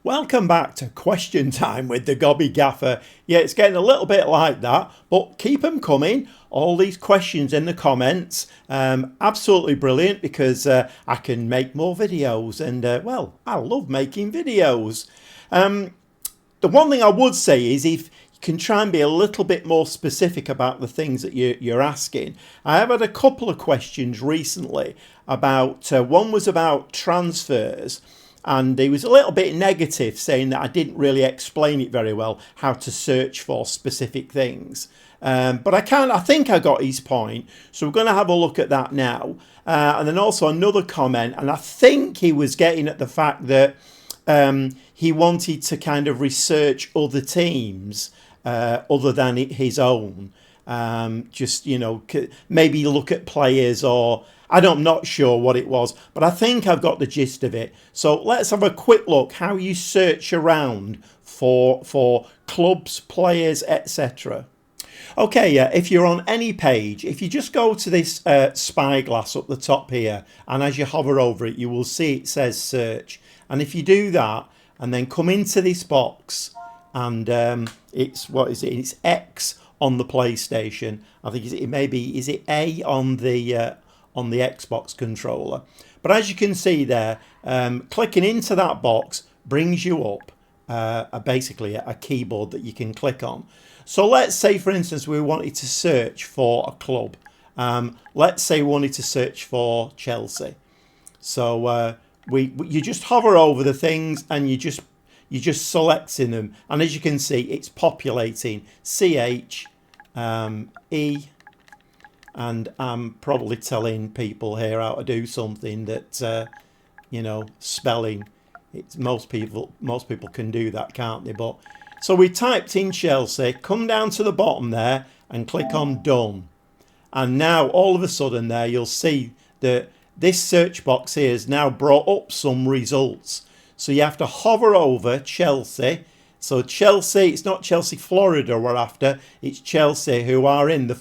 Welcome back to Question Time with the Gobby Gaffer. Yeah, it's getting a little bit like that, but keep them coming. All these questions in the comments. Absolutely brilliant because I can make more videos and, well, I love making videos. The one thing I would say is if you can try and be a little bit more specific about the things that you're asking. I have had a couple of questions recently about, one was about transfers. And he was a little bit negative, saying that I didn't really explain it very well, how to search for specific things. But I think I got his point. So we're going to have a look at that now. And then also another comment, and I think he was getting at the fact that he wanted to kind of research other teams other than his own. Just, maybe look at players or... I'm not sure what it was, but I think I've got the gist of it. So let's have a quick look how you search around for clubs, players, etc. Okay, if you're on any page, if you just go to this spyglass up the top here, and as you hover over it, you will see it says search. And if you do that, and then come into this box, and it's, what is it? It's X on the PlayStation. I think is it A on the Xbox controller. But as you can see there, clicking into that box brings you up basically a keyboard that you can click on. So let's say, for instance, we wanted to search for a club. Let's say we wanted to search for Chelsea. So you just hover over the things and you just selecting them, and as you can see, it's populating CHE. And I'm probably telling people here how to do something that, spelling. Most people can do that, can't they? But so we typed in Chelsea, come down to the bottom there and click on done. And now all of a sudden there you'll see that this search box here has now brought up some results. So you have to hover over Chelsea. So Chelsea, it's not Chelsea, Florida we're after. It's Chelsea, who are in the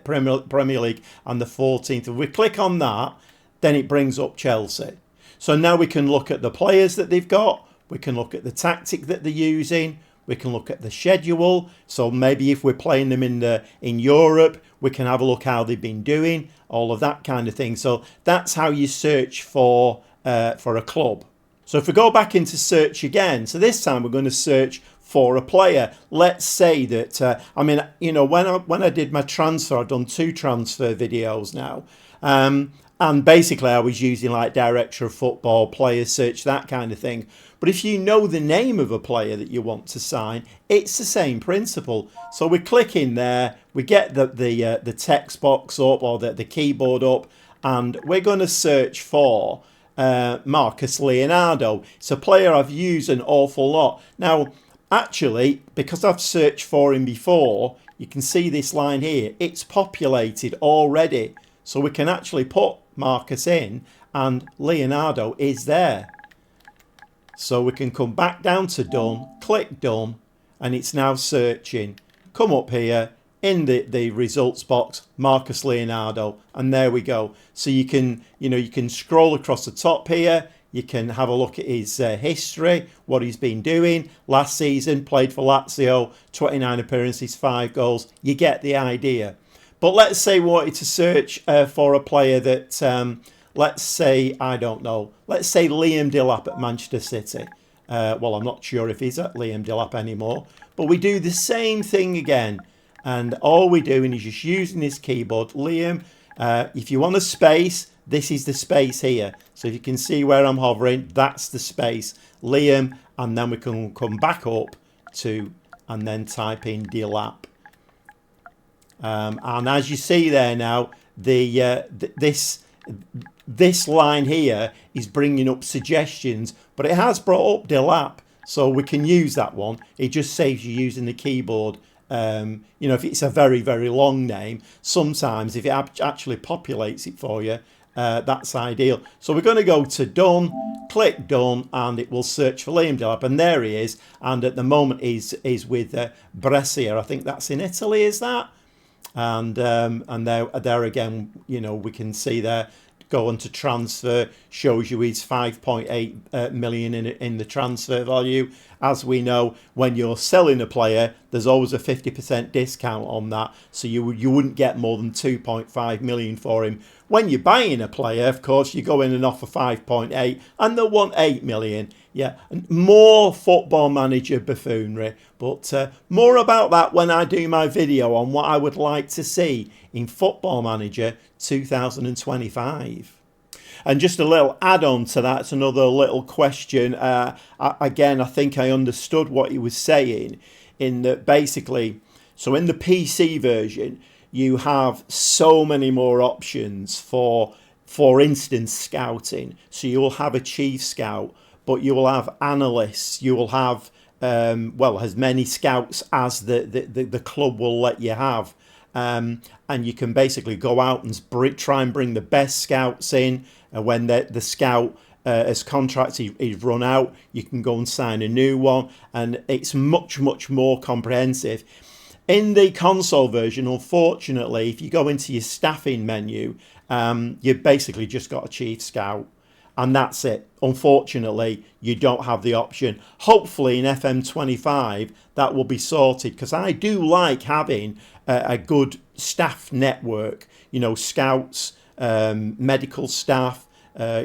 Premier League and the 14th. If we click on that, then it brings up Chelsea. So now we can look at the players that they've got. We can look at the tactic that they're using. We can look at the schedule. So maybe if we're playing them in Europe, we can have a look how they've been doing. All of that kind of thing. So that's how you search for a club. So if we go back into search again, so this time we're going to search for a player. Let's say that, when I did my transfer, I've done 2 transfer videos now. And basically I was using like director of football, player search, that kind of thing. But if you know the name of a player that you want to sign, it's the same principle. So we click in there, we get the text box up or the keyboard up, and we're going to search for Marcus Leonardo. It's a player I've used an awful lot. Now, actually, because I've searched for him before, you can see this line here. It's populated already. So we can actually put Marcus in and Leonardo is there. So we can come back down to done, click done, and it's now searching. Come up here in the results box, Marcus Leonardo, and there we go. So you can scroll across the top here. You can have a look at his history, what he's been doing. Last season, played for Lazio, 29 appearances, 5 goals. You get the idea. But let's say we wanted to search for a player that, let's say, I don't know. Let's say Liam Delap at Manchester City. Well, I'm not sure if he's at Liam Delap anymore. But we do the same thing again. And all we're doing is just using this keyboard. Liam, if you want a space, this is the space here. So if you can see where I'm hovering, that's the space. Liam, and then we can come back up to, and then type in Delap. And as you see there now, this line here is bringing up suggestions, but it has brought up Delap, so we can use that one. It just saves you using the keyboard. If it's a very, very long name, sometimes if it actually populates it for you, that's ideal. So we're going to go to done, click done, and it will search for Liam Delap, and there he is. And at the moment he's with Brescia. I think that's in Italy, is that? And there again, we can see there. go on to transfer, shows you he's 5.8 million in the transfer value. As we know, when you're selling a player, there's always a 50% discount on that, so you wouldn't get more than 2.5 million for him. When you're buying a player, of course, you go in and offer 5.8 and they'll want 8 million. Yeah, more Football Manager buffoonery, but more about that when I do my video on what I would like to see in Football Manager 2025. And just a little add-on to that, it's another little question. Again, I think I understood what he was saying in that basically, so in the PC version, you have so many more options for instance, scouting. So you'll have a chief scout, but you will have analysts, you will have, well, as many scouts as the club will let you have. And you can basically go out and try and bring the best scouts in. When the scout as contract is run out, you can go and sign a new one, and it's much more comprehensive. In the console version, unfortunately, if you go into your staffing menu, you've basically just got a chief scout, and that's it. Unfortunately, you don't have the option. Hopefully in FM25 that will be sorted, because I do like having a good staff network, you know, scouts, medical staff,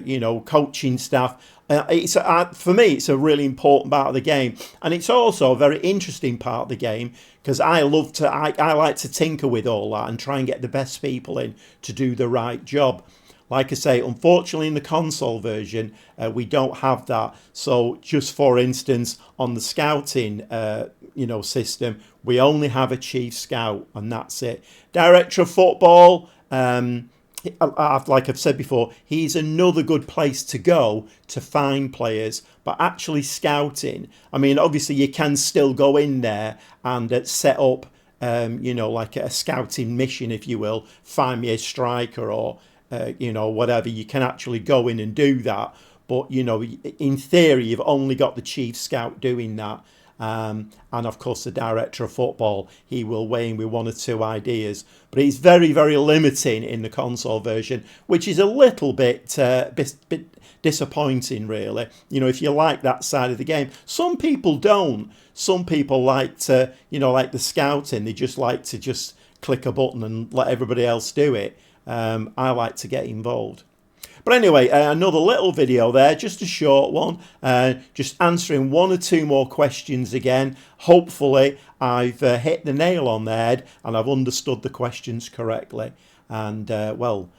you know, coaching staff. For me, it's a really important part of the game, and it's also a very interesting part of the game, because I like to tinker with all that and try and get the best people in to do the right job. Like I say, unfortunately in the console version, we don't have that. So just for instance, on the scouting, you know, system, we only have a chief scout, and that's it. Director of football, like I've said before, he's another good place to go to find players. But actually scouting, I mean, obviously you can still go in there and set up, you know, like a scouting mission, if you will, find me a striker or, you know, whatever. You can actually go in and do that. But, you know, in theory, you've only got the chief scout doing that. And of course the director of football, he will weigh in with one or two ideas, but he's very limiting in the console version, which is a little bit disappointing, really. You know, if you like that side of the game. Some people don't. Some people like to, you know, like the scouting, they just like to just click a button and let everybody else do it. I like to get involved. But anyway, another little video there, just a short one, just answering one or two more questions again. Hopefully I've hit the nail on the head and I've understood the questions correctly. And well,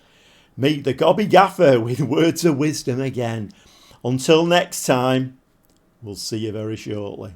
meet the Gobby Gaffer with words of wisdom again. Until next time, we'll see you very shortly.